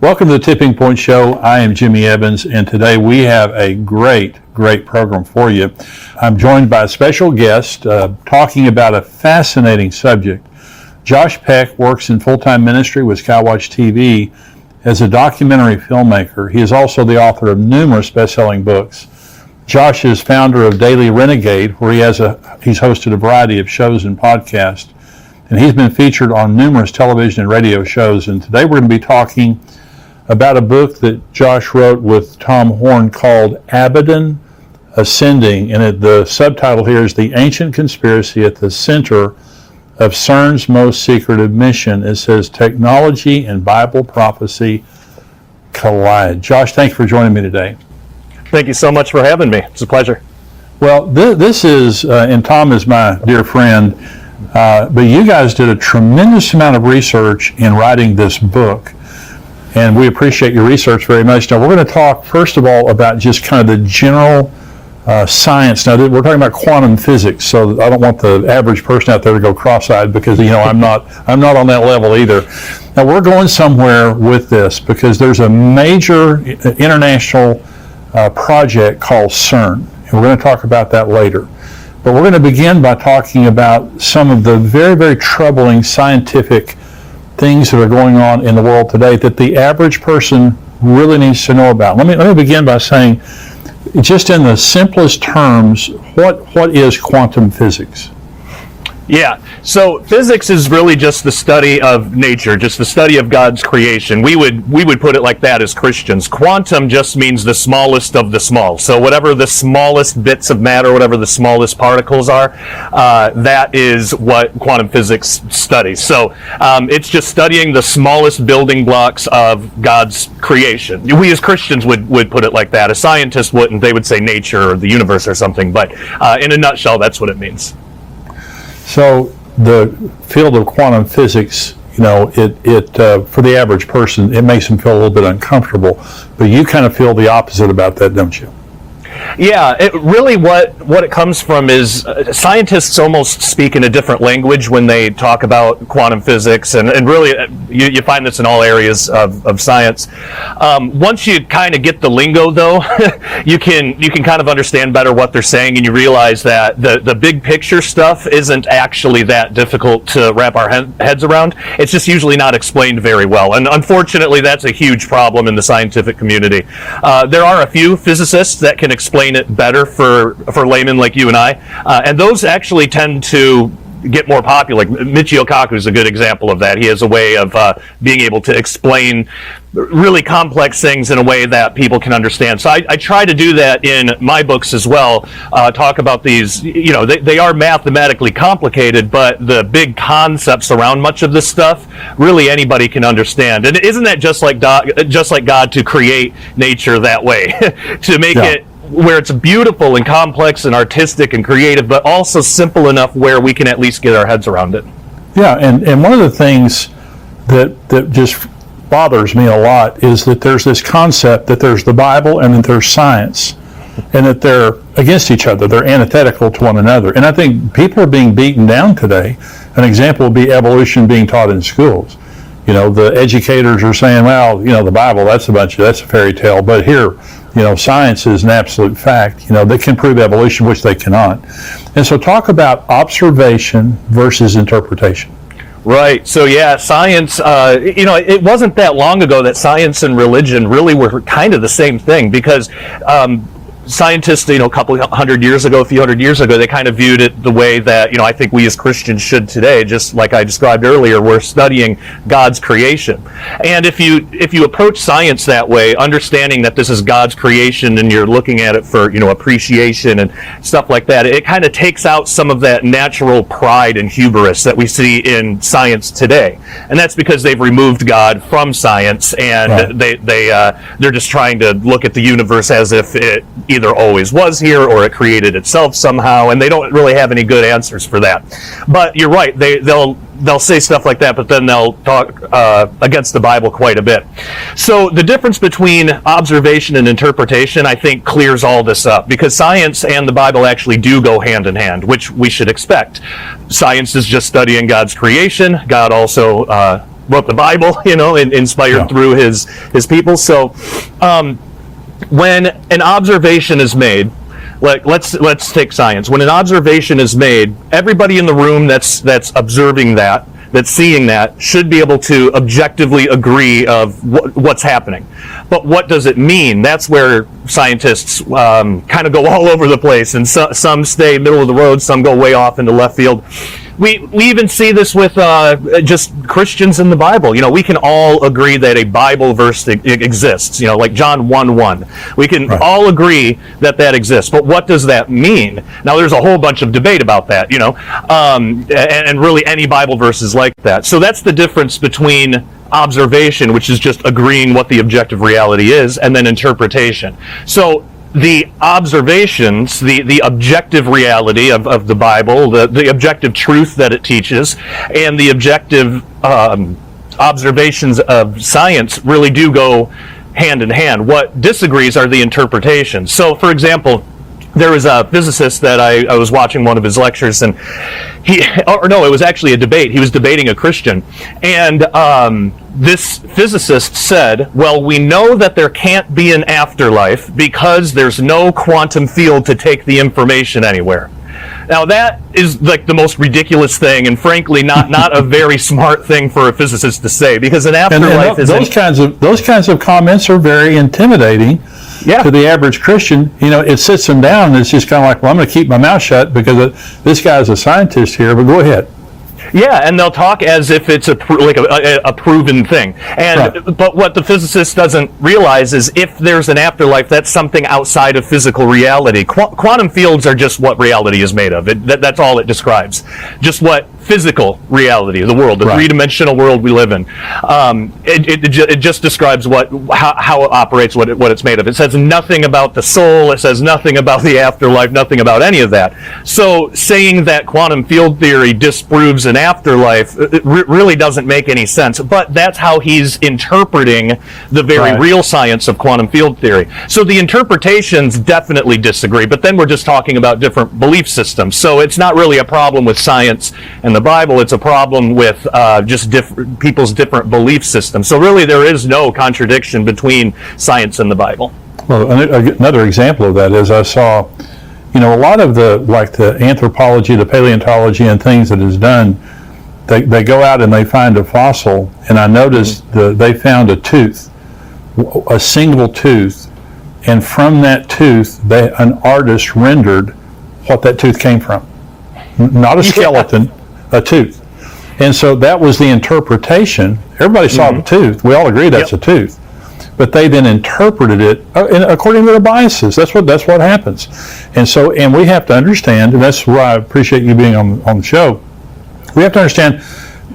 Welcome to the Tipping Point Show. I am Jimmy Evans, and today we have a great program for you. I'm joined by a special guest talking about a fascinating subject. Josh Peck works in full-time ministry with Skywatch TV as a documentary filmmaker. He is also the author of numerous best-selling books. Josh is founder of Daily Renegade, where he's hosted a variety of shows and podcasts, and he's been featured on numerous television and radio shows. And today we're going to be talking about a book that Josh wrote with Tom Horn called Abaddon Ascending, and the subtitle here is The Ancient Conspiracy at the Center of CERN's Most Secretive Mission. It says Technology and Bible Prophecy Collide. Josh, thanks for joining me today. Thank you so much for having me. It's a pleasure. Well, this is, and Tom is my dear friend, but you guys did a tremendous amount of research in writing this book. And we appreciate your research very much. Now, we're going to talk, first of all, about just kind of the general science. Now, we're talking about quantum physics, so I don't want the average person out there to go cross-eyed because, I'm not on that level either. Now, we're going somewhere with this because there's a major international project called CERN, and we're going to talk about that later. But we're going to begin by talking about some of the very, very troubling scientific things that are going on in the world today that the average person really needs to know about. Let me begin by saying, just in the simplest terms, what is quantum physics? Yeah, so physics is really just the study of nature, just the study of God's creation. We would put it like that as Christians. Quantum just means the smallest of the small. So whatever the smallest bits of matter, whatever the smallest particles are, that is what quantum physics studies. So it's just studying the smallest building blocks of God's creation. We as Christians would put it like that. A scientist wouldn't. They would say nature or the universe or something. But in a nutshell, that's what it means. So the field of quantum physics, it for the average person, it makes them feel a little bit uncomfortable. But you kind of feel the opposite about that, don't you? Yeah, it really what it comes from is scientists almost speak in a different language when they talk about quantum physics, and really you find this in all areas of science. Once you kind of get the lingo, though, you can kind of understand better what they're saying, and you realize that the big picture stuff isn't actually that difficult to wrap our heads around. It's just usually not explained very well, and unfortunately that's a huge problem in the scientific community. There are a few physicists that can explain it better for laymen like you and I, and those actually tend to get more popular. Like Michio Kaku is a good example of that. He has a way of being able to explain really complex things in a way that people can understand. So I try to do that in my books as well. Talk about these, they are mathematically complicated, but the big concepts around much of this stuff, really anybody can understand. And isn't that just like God to create nature that way, to make it where it's beautiful and complex and artistic and creative, but also simple enough where we can at least get our heads around it. Yeah, and one of the things that just bothers me a lot is that there's this concept that there's the Bible and that there's science, and that they're against each other. They're antithetical to one another. And I think people are being beaten down today. An example would be evolution being taught in schools. The educators are saying, well, the Bible, that's a fairy tale, but here, science is an absolute fact. They can prove evolution, which they cannot. And so talk about observation versus interpretation. Right. So yeah, science, it wasn't that long ago that science and religion really were kind of the same thing, because scientists, a few hundred years ago, they kind of viewed it the way that, I think we as Christians should today, just like I described earlier. We're studying God's creation. And if you approach science that way, understanding that this is God's creation and you're looking at it for, appreciation and stuff like that, it kind of takes out some of that natural pride and hubris that we see in science today. And that's because they've removed God from science, and right. They're just trying to look at the universe as if it either always was here or it created itself somehow, and they don't really have any good answers for that. But you're right, they'll say stuff like that, but then they'll talk against the Bible quite a bit. So the difference between observation and interpretation, I think, clears all this up, because science and the Bible actually do go hand in hand, which we should expect. Science is just studying God's creation. God also wrote the Bible, and inspired through his people. So when an observation is made, let's take science. When an observation is made, everybody in the room that's observing that's seeing that, should be able to objectively agree of what's happening. But what does it mean? That's where scientists kind of go all over the place, and some stay middle of the road, some go way off into left field. We even see this with just Christians in the Bible. We can all agree that a Bible verse exists, like John 1:1. We can all agree that exists. But what does that mean? Now, there's a whole bunch of debate about that, and really any Bible verse is like that. So that's the difference between observation, which is just agreeing what the objective reality is, and then interpretation. So the observations, the objective reality of the Bible, the objective truth that it teaches, and the objective observations of science really do go hand in hand. What disagrees are the interpretations. So, for example, there was a physicist that I was watching one of his lectures, and it was actually a debate. He was debating a Christian, and this physicist said, well, we know that there can't be an afterlife because there's no quantum field to take the information anywhere. Now, that is like the most ridiculous thing, and frankly, not a very smart thing for a physicist to say, because an afterlife is those kinds of comments are very intimidating. To the average Christian. It sits them down, and it's just kind of like, well, I'm going to keep my mouth shut because this guy's a scientist here, but go ahead. Yeah, and they'll talk as if it's a proven thing. But what the physicist doesn't realize is if there's an afterlife, that's something outside of physical reality. Quantum fields are just what reality is made of. That's all it describes. Just what physical reality, the world, the three-dimensional world we live in. It just describes how it operates, what it's made of. It says nothing about the soul. It says nothing about the afterlife, nothing about any of that. So saying that quantum field theory disproves an afterlife really doesn't make any sense. But that's how he's interpreting the very real science of quantum field theory. So the interpretations definitely disagree, but then we're just talking about different belief systems. So it's not really a problem with science and the Bible, it's a problem with just people's different belief systems. So really there is no contradiction between science and the Bible. Well, another example of that is I saw, a lot of the anthropology, the paleontology and things that is done, they go out and they find a fossil, and I noticed they found a tooth, a single tooth, and from that tooth, an artist rendered what that tooth came from. Not a skeleton, a tooth. And so that was the interpretation. Everybody saw the tooth. We all agree that's a tooth. But they then interpreted it according to their biases. That's what happens. And we have to understand, and that's why I appreciate you being on the show. We have to understand,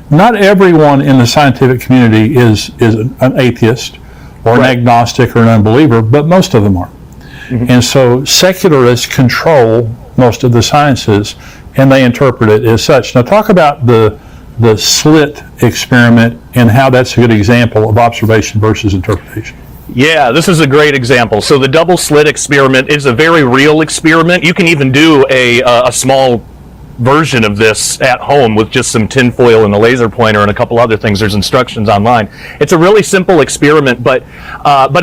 not everyone in the scientific community is an atheist or an agnostic or an unbeliever, but most of them are. And so secularists control most of the sciences, and they interpret it as such. Now, talk about the slit experiment and how that's a good example of observation versus interpretation. Yeah, this is a great example. So the double slit experiment is a very real experiment. You can even do a small version of this at home with just some tinfoil and a laser pointer and a couple other things. There's instructions online. It's a really simple experiment, but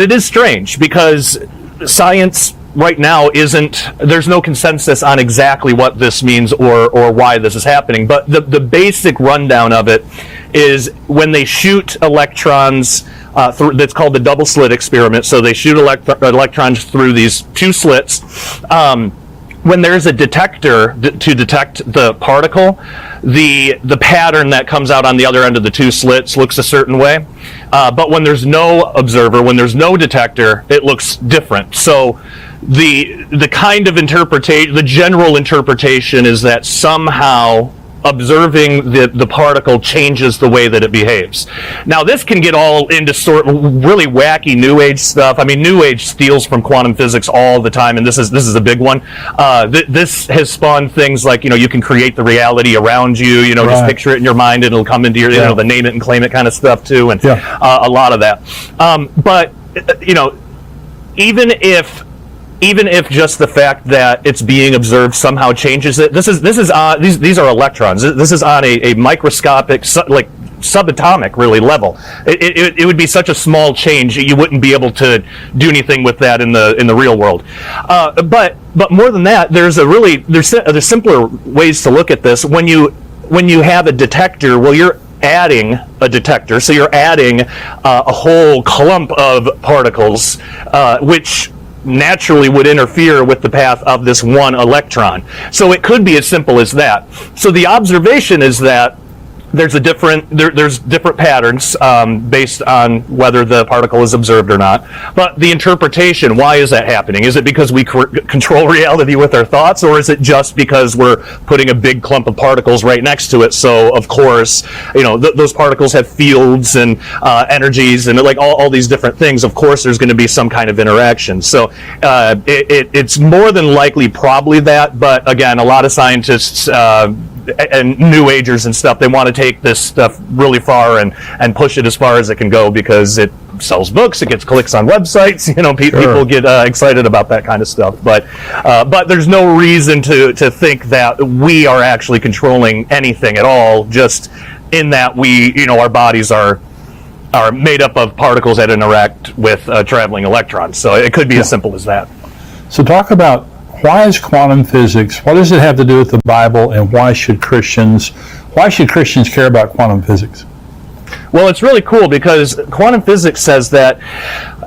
it is strange because science right now there's no consensus on exactly what this means or why this is happening. But the basic rundown of it is when they shoot electrons that's called the double slit experiment. So they shoot electrons through these two slits. When there's a detector to detect the particle, the pattern that comes out on the other end of the two slits looks a certain way. But when there's no observer, when there's no detector, it looks different. So the kind of interpretation, the general interpretation is that somehow observing the particle changes the way that it behaves. Now, this can get all into sort of really wacky New Age stuff. I mean, New Age steals from quantum physics all the time, and this is a big one. This has spawned things like, you can create the reality around you, just picture it in your mind and it'll come into your, the name it and claim it kind of stuff too, and a lot of that. But, even if just the fact that it's being observed somehow changes it, these are electrons. This is on a microscopic, subatomic, really, level. It would be such a small change, you wouldn't be able to do anything with that in the real world. But more than that, there's simpler ways to look at this. When you have a detector, well, you're adding a detector, so you're adding a whole clump of particles, which naturally would interfere with the path of this one electron. So it could be as simple as that. So the observation is that there's different patterns based on whether the particle is observed or not. But the interpretation, why is that happening? Is it because we control reality with our thoughts, or is it just because we're putting a big clump of particles right next to it? So of course, those particles have fields and energies and like all these different things. Of course, there's going to be some kind of interaction. So it's more than likely probably that. But again, a lot of scientists and New Agers and stuff, they want to take this stuff really far and push it as far as it can go because it sells books, it gets clicks on websites, people get excited about that kind of stuff. But there's no reason to think that we are actually controlling anything at all, just in that our bodies are made up of particles that interact with traveling electrons. So it could be as simple as that. So talk about, why is quantum physics, what does it have to do with the Bible, and why should Christians care about quantum physics? Well, it's really cool because quantum physics says that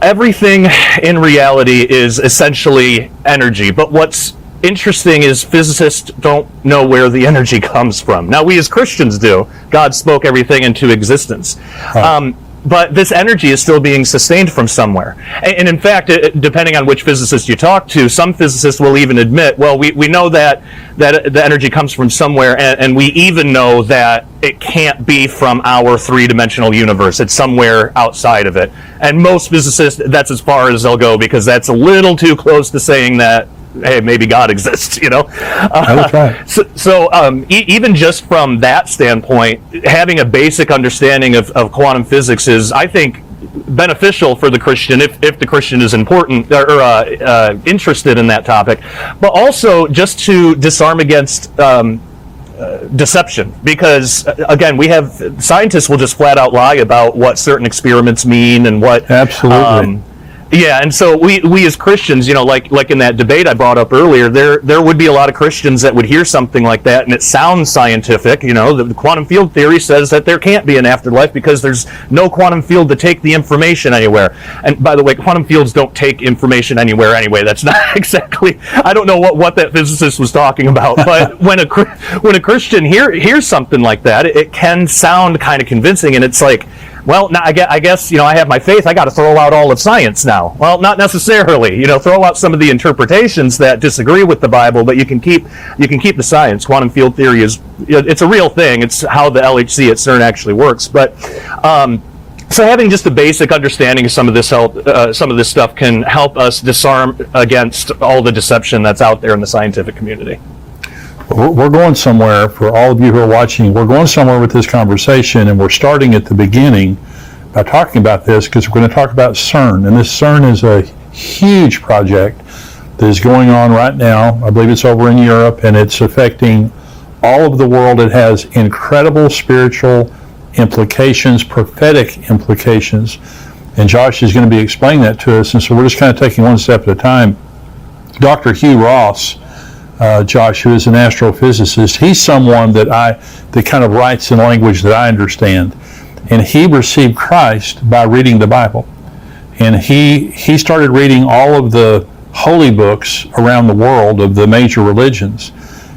everything in reality is essentially energy. But what's interesting is physicists don't know where the energy comes from. Now, we as Christians do. God spoke everything into existence. Right. But this energy is still being sustained from somewhere. And in fact, depending on which physicist you talk to, some physicists will even admit, well, we know that the energy comes from somewhere, and we even know that it can't be from our three-dimensional universe. It's somewhere outside of it. And most physicists, that's as far as they'll go, because that's a little too close to saying that, hey, maybe God exists, That's right. So even just from that standpoint, having a basic understanding of quantum physics is, I think, beneficial for the Christian if the Christian is important or interested in that topic, but also just to disarm against deception, because again, we have scientists will just flat out lie about what certain experiments mean and what absolutely. Yeah, and so we as Christians, like in that debate I brought up earlier, there would be a lot of Christians that would hear something like that, and it sounds scientific. The quantum field theory says that there can't be an afterlife because there's no quantum field to take the information anywhere. And by the way, quantum fields don't take information anywhere anyway. That's not exactly. I don't know what that physicist was talking about, but when a Christian hears something like that, it can sound kind of convincing, and it's like, well, now I guess I have my faith. I got to throw out all of science now. Well, not necessarily. Throw out some of the interpretations that disagree with the Bible, but you can keep the science. Quantum field theory it's a real thing. It's how the LHC at CERN actually works. But so having just a basic understanding of some of this stuff can help us disarm against all the deception that's out there in the scientific community. We're going somewhere, for all of you who are watching, we're going somewhere with this conversation, and we're starting at the beginning by talking about this because we're going to talk about CERN. And this CERN is a huge project that is going on right now. I believe it's over in Europe, and it's affecting all of the world. It has incredible spiritual implications, prophetic implications, and Josh is going to be explaining that to us. And so we're just kind of taking one step at a time. Dr. Hugh Ross, Josh, who is an astrophysicist, he's someone that kind of writes in language that I understand. And he received Christ by reading the Bible. And he started reading all of the holy books around the world of the major religions.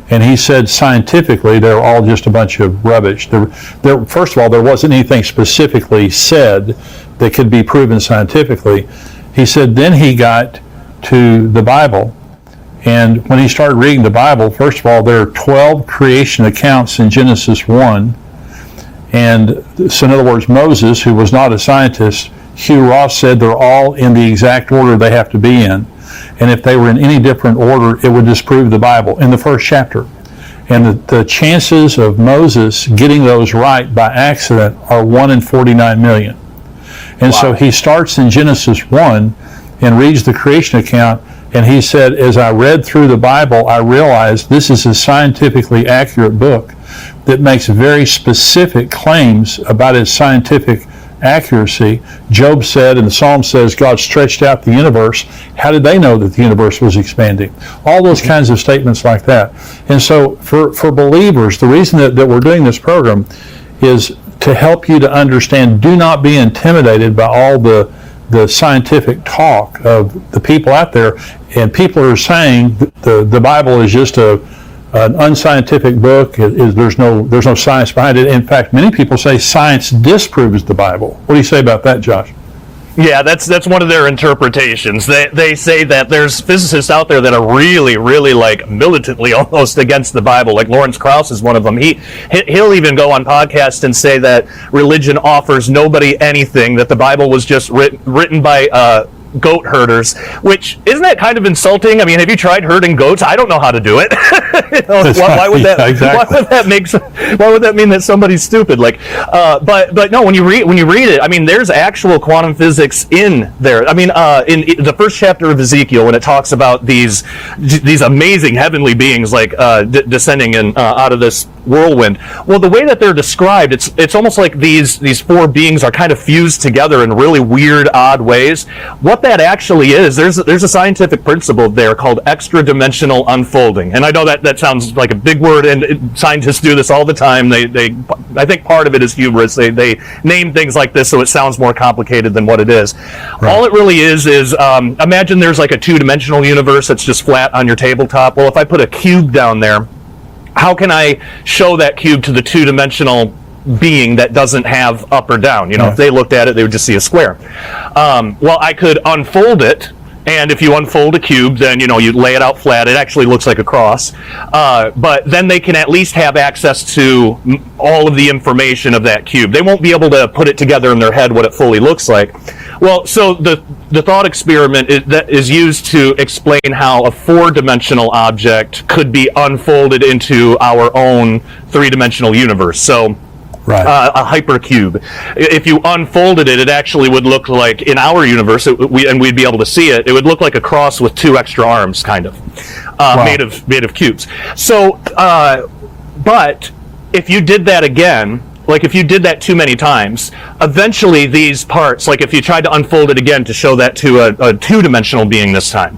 And he said scientifically they're all just a bunch of rubbish. First of all, there wasn't anything specifically said that could be proven scientifically. He said then he got to the Bible. And when he started reading the Bible, first of all, there are 12 creation accounts in Genesis 1. And so in other words, Moses, who was not a scientist, Hugh Ross said they're all in the exact order they have to be in. And if they were in any different order, it would disprove the Bible in the first chapter. And the chances of Moses getting those right by accident are 1 in 49 million. And so he starts in Genesis 1 and reads the creation account. And he said, as I read through the Bible, I realized this is a scientifically accurate book. that makes very specific claims about its scientific accuracy. Job said, and the Psalm says, God stretched out the universe. How did they know that the universe was expanding? All those kinds of statements like that. And so for believers, the reason that we're doing this program is to help you to understand. Do not be intimidated by all the scientific talk of the people out there. And people are saying the Bible is just an unscientific book. There's no science behind it. In fact, many people say science disproves the Bible. What do you say about that, Josh? Yeah, that's one of their interpretations. They say that there's physicists out there that are really, really like militantly almost against the Bible. Like Lawrence Krauss is one of them. He'll even go on podcast and say that religion offers nobody anything, that the Bible was just written by goat herders, which isn't that kind of insulting? I mean, have you tried herding goats? I don't know how to do it. Why would that? Exactly. Why would that mean that somebody's stupid? Like, but no. When you read it, I mean, there's actual quantum physics in there. I mean, in the first chapter of Ezekiel, when it talks about these amazing heavenly beings like descending out of this whirlwind. Well, the way that they're described, it's almost like these four beings are kind of fused together in really weird, odd ways. What that actually is, there's a scientific principle there called extra-dimensional unfolding. And I know that sounds like a big word, and scientists do this all the time. I think part of it is humorous. They name things like this so it sounds more complicated than what it is. Right. All it really is imagine there's like a two-dimensional universe that's just flat on your tabletop. Well, if I put a cube down there, how can I show that cube to the two-dimensional being that doesn't have up or down? You know, If they looked at it, they would just see a square. Well, I could unfold it, and if you unfold a cube, then, you lay it out flat. It actually looks like a cross. But then they can at least have access to all of the information of that cube. They won't be able to put it together in their head what it fully looks like. Well, so the thought experiment that is used to explain how a four-dimensional object could be unfolded into our own three-dimensional universe. So right. A hypercube. If you unfolded it, it actually would look like, in our universe, and we'd be able to see it, it would look like a cross with two extra arms, kind of, wow. made of cubes. So, but if you did that again, like if you did that too many times, eventually these parts, like if you tried to unfold it again to show that to a two-dimensional being this time,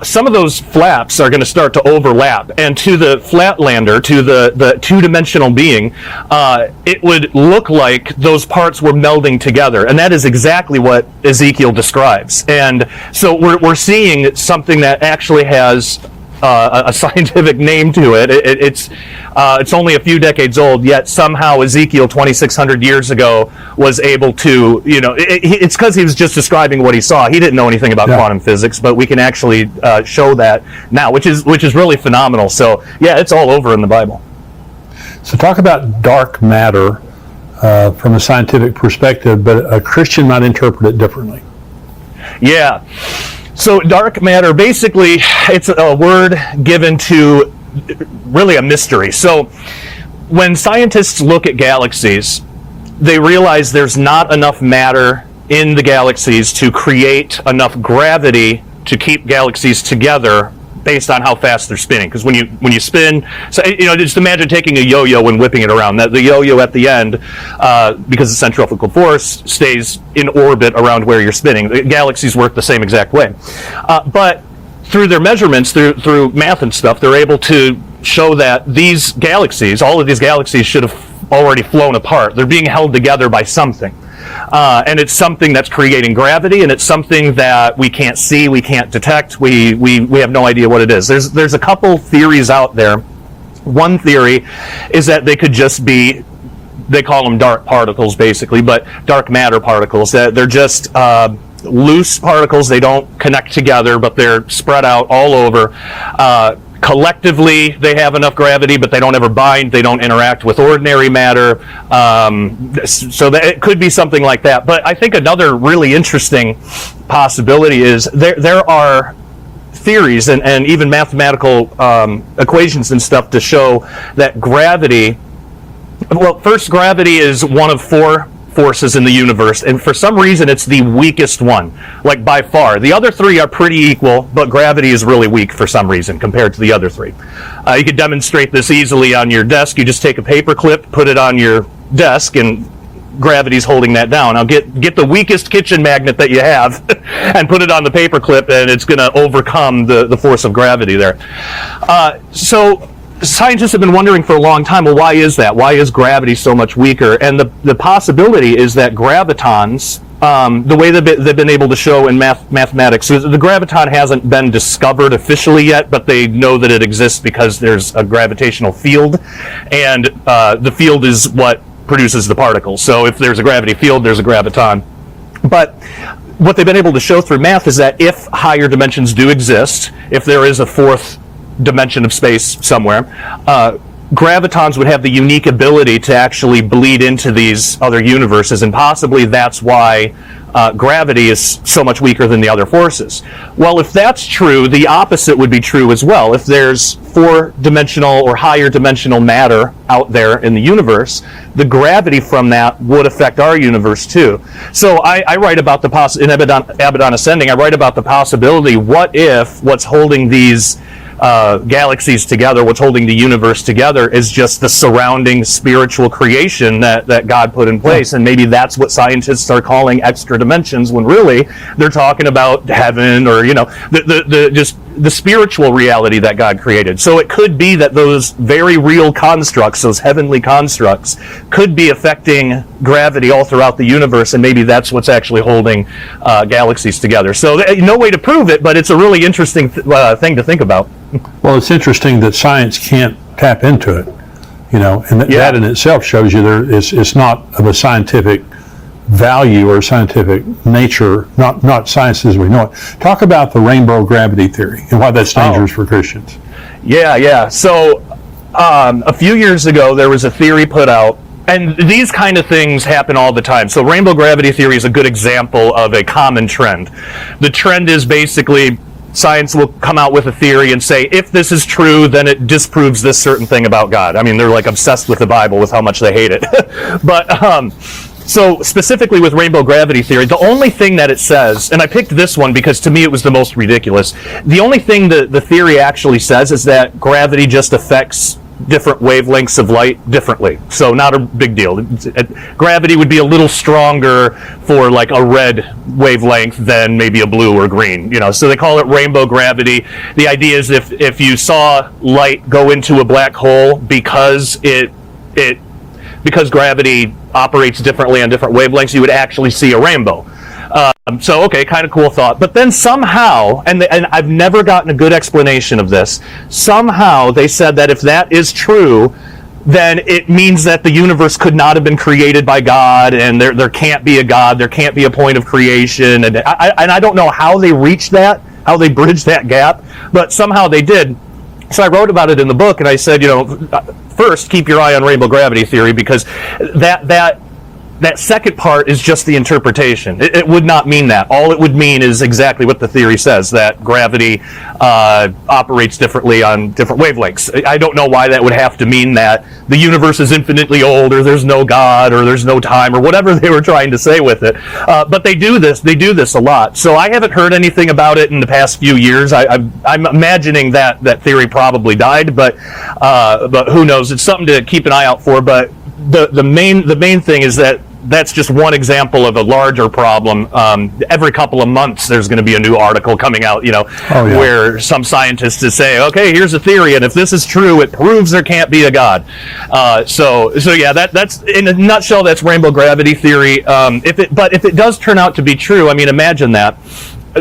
some of those flaps are going to start to overlap, and to the flatlander, to the two-dimensional being, it would look like those parts were melding together, and that is exactly what Ezekiel describes. And so we're seeing something that actually has a scientific name to it. It's only a few decades old, yet somehow Ezekiel 2,600 years ago was able to, it's because he was just describing what he saw. He didn't know anything about quantum physics, but we can actually show that now, which is really phenomenal. So yeah, it's all over in the Bible. So talk about dark matter from a scientific perspective, but a Christian might interpret it differently. Yeah. So dark matter, basically, it's a word given to really a mystery. So when scientists look at galaxies, they realize there's not enough matter in the galaxies to create enough gravity to keep galaxies together based on how fast they're spinning. Because when you spin, so just imagine taking a yo-yo and whipping it around. The yo-yo at the end, because the centrifugal force stays in orbit around where you're spinning. The galaxies work the same exact way. But through their measurements, through math and stuff, they're able to show that these galaxies, all of these galaxies, should have already flown apart. They're being held together by something. And it's something that's creating gravity, and it's something that we can't see, we can't detect, we have no idea what it is. There's a couple theories out there. One theory is that they could just be, they call them dark particles basically, but dark matter particles. They're just loose particles. They don't connect together, but they're spread out all over. Collectively, they have enough gravity, but they don't ever bind. They don't interact with ordinary matter. So that it could be something like that. But I think another really interesting possibility is there are theories and even mathematical equations and stuff to show that gravity, well, first, gravity is one of four forces in the universe, and for some reason it's the weakest one, like by far. The other three are pretty equal, but gravity is really weak for some reason compared to the other three. You could demonstrate this easily on your desk. You just take a paper clip, put it on your desk, and gravity's holding that down. Now get the weakest kitchen magnet that you have and put it on the paper clip, and it's going to overcome the force of gravity there. So scientists have been wondering for a long time, well, why is that? Why is gravity so much weaker? And the possibility is that gravitons, the way they've been able to show in mathematics, so the graviton hasn't been discovered officially yet, but they know that it exists because there's a gravitational field, and the field is what produces the particles. So if there's a gravity field, there's a graviton. But what they've been able to show through math is that if higher dimensions do exist, if there is a fourth dimension of space somewhere, gravitons would have the unique ability to actually bleed into these other universes, and possibly that's why gravity is so much weaker than the other forces. Well, if that's true, the opposite would be true as well. If there's four-dimensional or higher dimensional matter out there in the universe, the gravity from that would affect our universe too. So I write about the in Abaddon Ascending, I write about the possibility, what if what's holding these galaxies together, what's holding the universe together, is just the surrounding spiritual creation that God put in place, and maybe that's what scientists are calling extra dimensions, when really they're talking about heaven, or the spiritual reality that God created. So it could be that those very real constructs, those heavenly constructs, could be affecting gravity all throughout the universe, and maybe that's what's actually holding galaxies together. So no way to prove it, but it's a really interesting thing to think about. Well, it's interesting that science can't tap into it, and that in itself shows you it's not of a scientific value or scientific nature, not science as we know it. Talk about the rainbow gravity theory and why that's dangerous for Christians. Yeah. So a few years ago, there was a theory put out, and these kind of things happen all the time. So rainbow gravity theory is a good example of a common trend. The trend is basically science will come out with a theory and say, if this is true, then it disproves this certain thing about God. I mean, they're like obsessed with the Bible with how much they hate it. But so specifically with rainbow gravity theory, the only thing that it says, and I picked this one because to me it was the most ridiculous, the only thing the theory actually says is that gravity just affects different wavelengths of light differently. So not a big deal. Gravity would be a little stronger for like a red wavelength than maybe a blue or green. So they call it rainbow gravity. The idea is if you saw light go into a black hole, because because gravity operates differently on different wavelengths, you would actually see a rainbow. So, okay, kind of cool thought. But then somehow, and I've never gotten a good explanation of this, somehow they said that if that is true, then it means that the universe could not have been created by God, and there can't be a God, there can't be a point of creation, and I don't know how they reached that, how they bridged that gap, but somehow they did. So I wrote about it in the book, and I said, first, keep your eye on rainbow gravity theory, because that second part is just the interpretation. It would not mean that. All it would mean is exactly what the theory says, that gravity operates differently on different wavelengths. I don't know why that would have to mean that the universe is infinitely old, or there's no God, or there's no time, or whatever they were trying to say with it. But they do this a lot. So I haven't heard anything about it in the past few years. I'm imagining that theory probably died, but who knows? It's something to keep an eye out for. But the main thing is that that's just one example of a larger problem. Every couple of months, there's going to be a new article coming out, where some scientists is saying, okay, here's a theory, and if this is true, it proves there can't be a God. So yeah, that's in a nutshell, that's rainbow gravity theory. If it does turn out to be true, I mean, imagine that.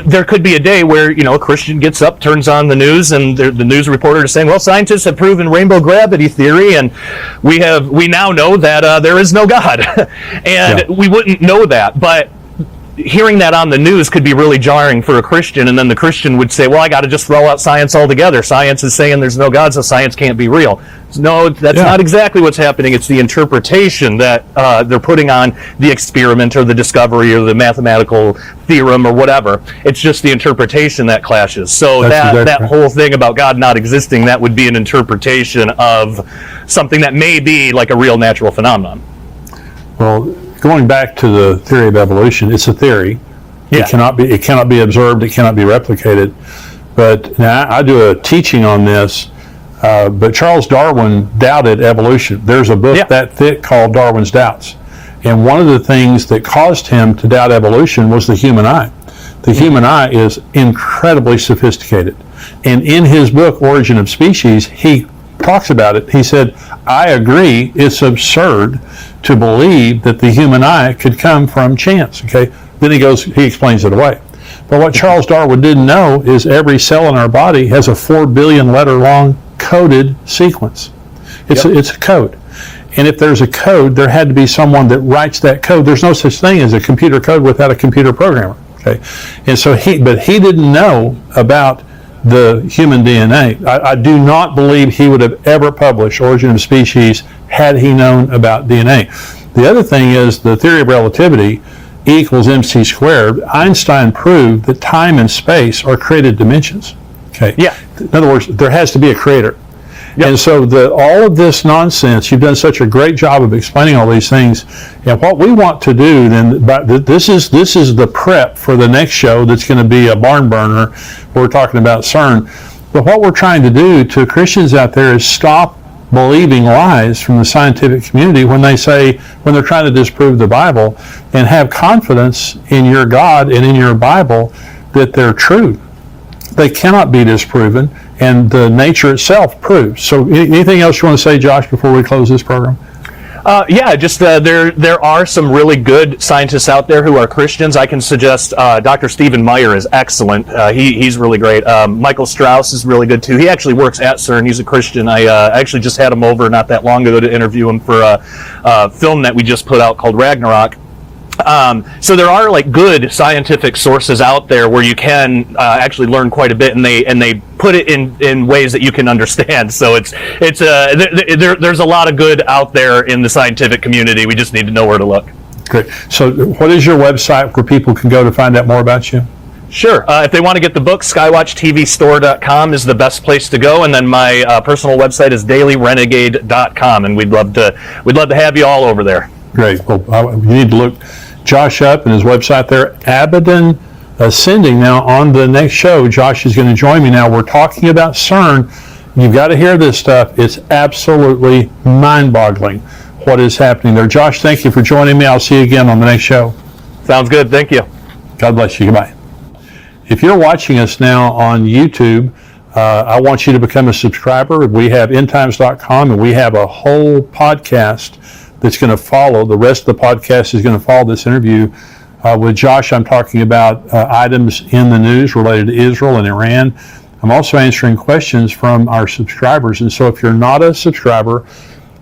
There could be a day where, a Christian gets up, turns on the news, and the news reporter is saying, well, scientists have proven rainbow gravity theory, and we now know that there is no God. And we wouldn't know that, but hearing that on the news could be really jarring for a Christian, and then the Christian would say, well, I got to just throw out science altogether. Science is saying there's no God, so science can't be real. No, that's not exactly what's happening. It's the interpretation that they're putting on the experiment or the discovery or the mathematical theorem or whatever. It's just the interpretation that clashes. So that whole thing about God not existing, that would be an interpretation of something that may be like a real natural phenomenon. Well, going back to the theory of evolution, it's a theory. Yeah. It cannot be observed. It cannot be replicated. But now I do a teaching on this. But Charles Darwin doubted evolution. There's a book that thick called Darwin's Doubts. And one of the things that caused him to doubt evolution was the human eye. The human eye is incredibly sophisticated. And in his book, Origin of Species, he talks about it. He said, I agree, it's absurd to believe that the human eye could come from chance. Okay. Then he explains it away. But what Charles Darwin didn't know is every cell in our body has a 4 billion letter long coded sequence. It's a code. And if there's a code, there had to be someone that writes that code. There's no such thing as a computer code without a computer programmer. Okay. And so he didn't know about the human DNA. I do not believe he would have ever published Origin of Species had he known about DNA. The other thing is the theory of relativity, E equals mc squared. Einstein proved that time and space are created dimensions. Okay. Yeah. In other words, there has to be a creator. Yep. And so all of this nonsense, you've done such a great job of explaining all these things. And what we want to do then, this is the prep for the next show that's going to be a barn burner. We're talking about CERN. But what we're trying to do to Christians out there is stop believing lies from the scientific community when they're trying to disprove the Bible, and have confidence in your God and in your Bible that they're true. They cannot be disproven, and the nature itself proves. So anything else you want to say, Josh, before we close this program? There are some really good scientists out there who are Christians. I can suggest Dr. Stephen Meyer is excellent. He's really great. Michael Strauss is really good too. He actually works at CERN. He's a Christian. I actually just had him over not that long ago to interview him for a film that we just put out called Ragnarok. So there are like good scientific sources out there where you can actually learn quite a bit, and they put it in ways that you can understand. So there's a lot of good out there in the scientific community. We just need to know where to look. Great. So what is your website where people can go to find out more about you? Sure. If they want to get the book, skywatchtvstore.com is the best place to go, and then my personal website is dailyrenegade.com, and we'd love to have you all over there. Great. Well, you need to look Josh up and his website there, Abaddon Ascending. Now, on the next show, Josh is going to join me. Now, we're talking about CERN. You've got to hear this stuff. It's absolutely mind-boggling what is happening there. Josh, thank you for joining me. I'll see you again on the next show. Sounds good. Thank you. God bless you. Goodbye. If you're watching us now on YouTube, I want you to become a subscriber. We have endtimes.com, and we have a whole podcast that's going to follow. The rest of the podcast is going to follow this interview with Josh. I'm talking about items in the news related to Israel and Iran. I'm also answering questions from our subscribers. And so if you're not a subscriber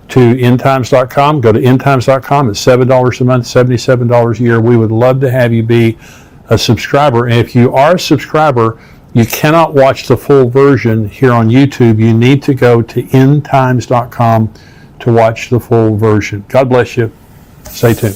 to endtimes.com, go to endtimes.com. It's $7 a month, $77 a year. We would love to have you be a subscriber. And if you are a subscriber, you cannot watch the full version here on YouTube. You need to go to endtimes.com to watch the full version. God bless you. Stay tuned.